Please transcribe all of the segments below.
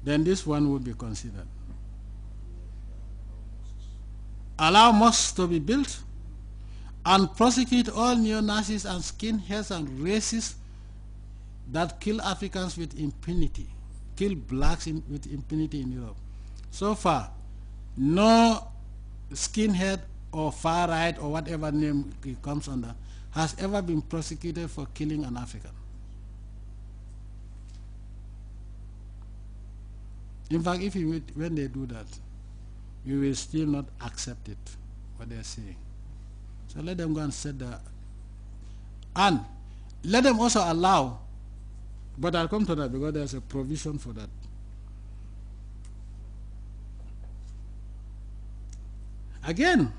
then this one would be considered. Allow mosques to be built and prosecute all neo-Nazis and skinheads and racists that kill Africans with impunity, kill blacks with impunity in Europe. So far, no skinhead or far right or whatever name it comes under has ever been prosecuted for killing an African. In fact, when they do that, we will still not accept it, what they're saying. So let them go and set that. And let them also allow, but I'll come to that because there's a provision for that. Again,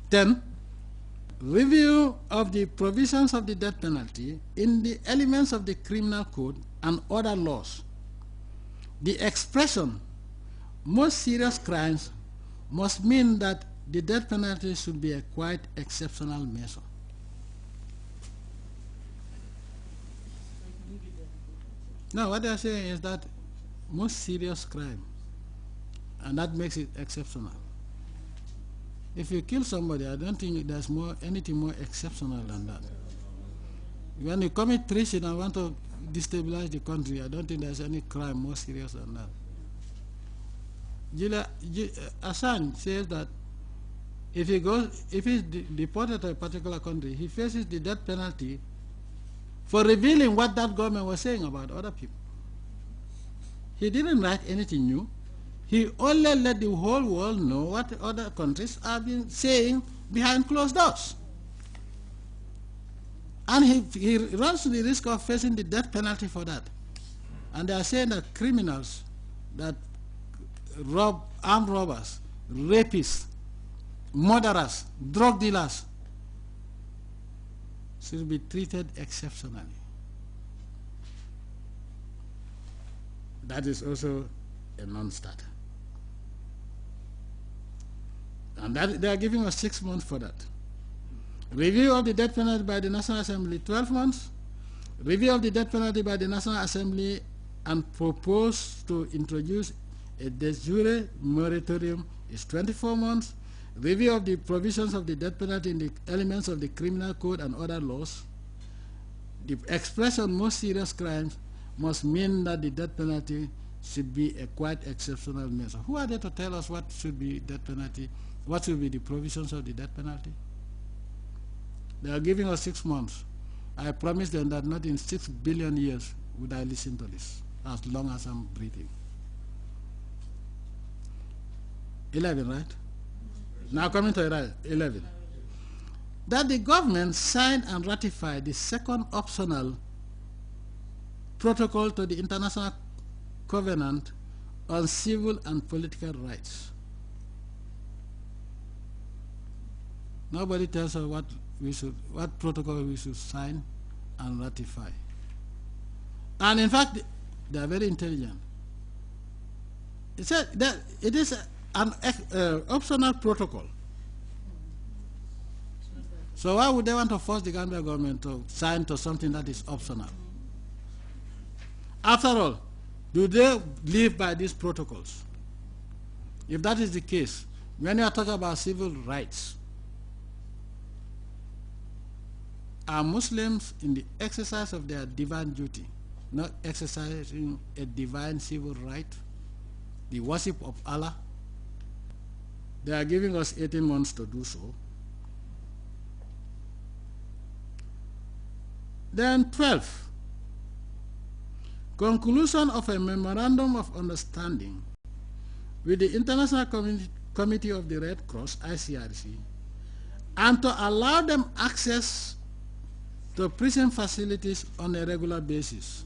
10, review of the provisions of the death penalty in the elements of the criminal code and other laws. The expression most serious crimes must mean that the death penalty should be a quite exceptional measure. No, what they are saying is that most serious crime, and that makes it exceptional. If you kill somebody, I don't think there's anything more exceptional than that. When you commit treason and want to destabilize the country, I don't think there's any crime more serious than that. Assange says that if he's deported to a particular country, he faces the death penalty for revealing what that government was saying about other people. He didn't write anything new. He only let the whole world know what other countries have been saying behind closed doors. And he runs the risk of facing the death penalty for that. And they are saying that criminals that rob, armed robbers, rapists, murderers, drug dealers should be treated exceptionally. That is also a non-starter. And that, they are giving us 6 months for that. Review of the death penalty by the National Assembly, 12 months. Review of the death penalty by the National Assembly and propose to introduce a de jure moratorium is 24 months. Review of the provisions of the death penalty in the elements of the criminal code and other laws. The expression most serious crimes must mean that the death penalty should be a quite exceptional measure. Who are they to tell us what should be death penalty? What should be the provisions of the death penalty? They are giving us 6 months. I promise them that not in 6 billion years would I listen to this, as long as I'm breathing. 11, right? Now coming to 11. That the government signed and ratified the second optional protocol to the International Covenant on Civil and Political Rights. Nobody tells us what protocol we should sign and ratify. And in fact, they are very intelligent. It said that it is an optional protocol. So why would they want to force the Gambia government to sign to something that is optional? After all, do they live by these protocols? If that is the case, when you are talking about civil rights, are Muslims in the exercise of their divine duty, not exercising a divine civil right, the worship of Allah? They are giving us 18 months to do so. Then 12, conclusion of a memorandum of understanding with the International Committee of the Red Cross, ICRC, and to allow them access to prison facilities on a regular basis.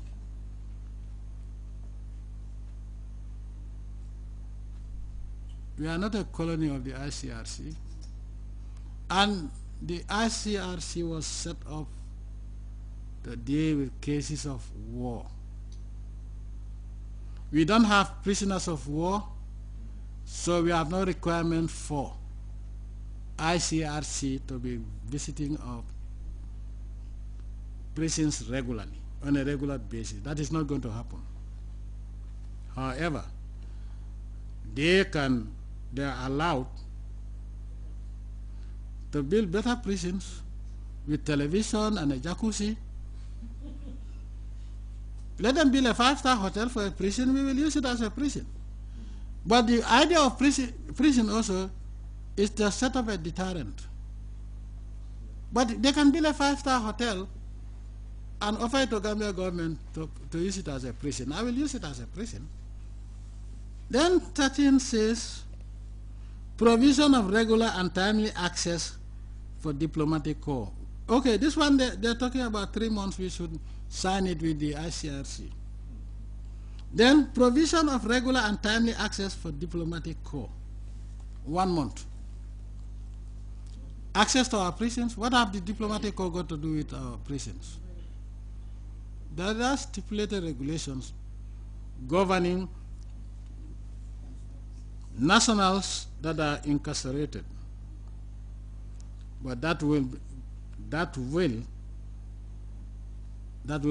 We are not a colony of the ICRC, and the ICRC was set up to deal with cases of war. We don't have prisoners of war, so we have no requirement for ICRC to be visiting our prisons regularly. on a regular basis. That is not going to happen. However, they are allowed to build better prisons with television and a jacuzzi. Let them build a 5-star hotel for a prison, we will use it as a prison. But the idea of prison also is to set up a deterrent. But they can build a 5-star hotel and offer it to Gambia government to use it as a prison. I will use it as a prison. Then 13 says, provision of regular and timely access for diplomatic corps. Okay, this one they're talking about 3 months, we should sign it with the ICRC. Then provision of regular and timely access for diplomatic corps, 1 month. Access to our prisons, what have the diplomatic corps got to do with our prisons? There are stipulated regulations governing nationals that are incarcerated, but that will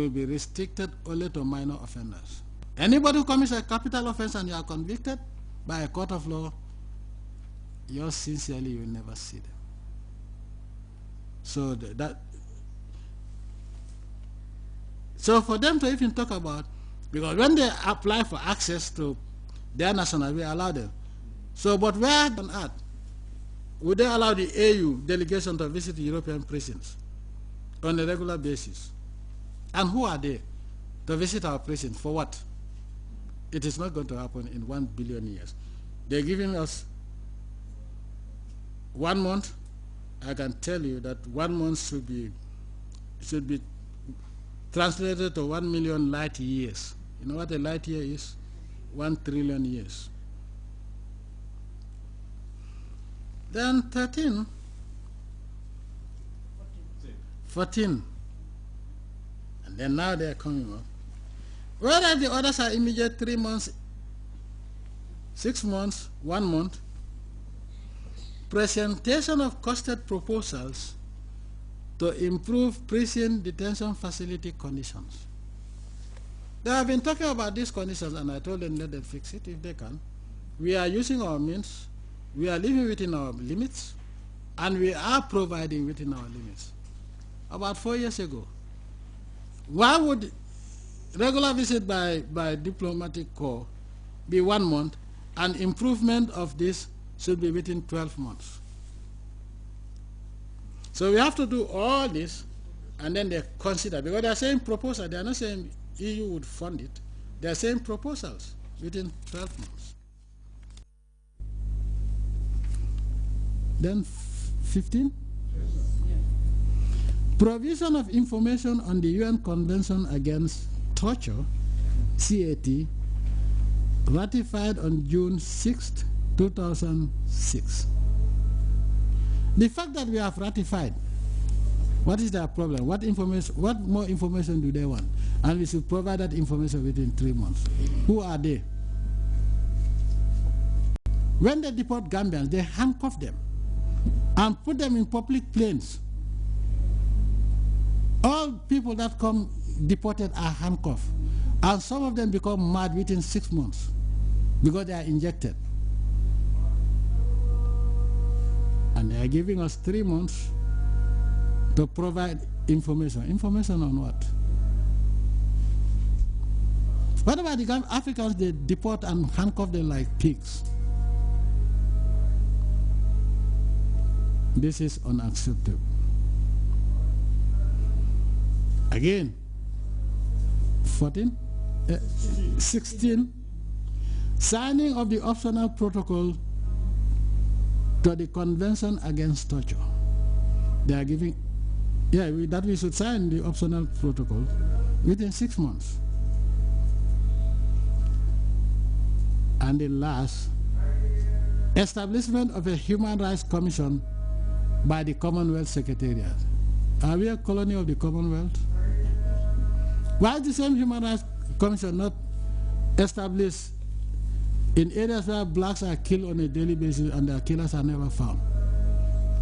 be restricted only to minor offenders. Anybody who commits a capital offense and you are convicted by a court of law, yours sincerely, you will never see them. So for them to even talk about, because when they apply for access to their national, we allow them. So, but where on earth would they allow the AU delegation to visit European prisons on a regular basis? And who are they to visit our prisons? For what? It is not going to happen in 1 billion years. They're giving us 1 month. I can tell you that 1 month should be translated to 1 million light years. You know what a light year is? 1 trillion years. Then 14. And then now they are coming up. Whereas the others are immediate 3 months, 6 months, 1 month. Presentation of costed proposals to improve prison detention facility conditions. They have been talking about these conditions, and I told them let them fix it if they can. We are using our means, we are living within our limits, and we are providing within our limits. About 4 years ago, why would regular visit by diplomatic corps be 1 month, and improvement of this should be within 12 months? So we have to do all this, and then they consider, because they are saying proposal, they are not saying EU would fund it, they are saying proposals within 12 months. Then 15? Provision of information on the UN Convention Against Torture, CAT, ratified on June 6, 2006. The fact that we have ratified, what is their problem? What more information do they want? And we should provide that information within 3 months. Who are they? When they deport Gambians, they handcuff them and put them in public planes. All people that come deported are handcuffed, and some of them become mad within 6 months because they are injected. And they are giving us 3 months to provide information. Information on what? What about the Africans? They deport and handcuff them like pigs. This is unacceptable. Again, 16, signing of the optional protocol to the Convention Against Torture. They are giving, that we should sign the optional protocol within 6 months. And the last, establishment of a Human Rights Commission by the Commonwealth Secretariat. Are we a colony of the Commonwealth? Why is the same Human Rights Commission not established in areas where blacks are killed on a daily basis and their killers are never found?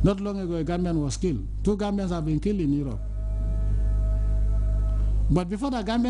Not long ago, a Gambian was killed. 2 Gambians have been killed in Europe. But before the Gambian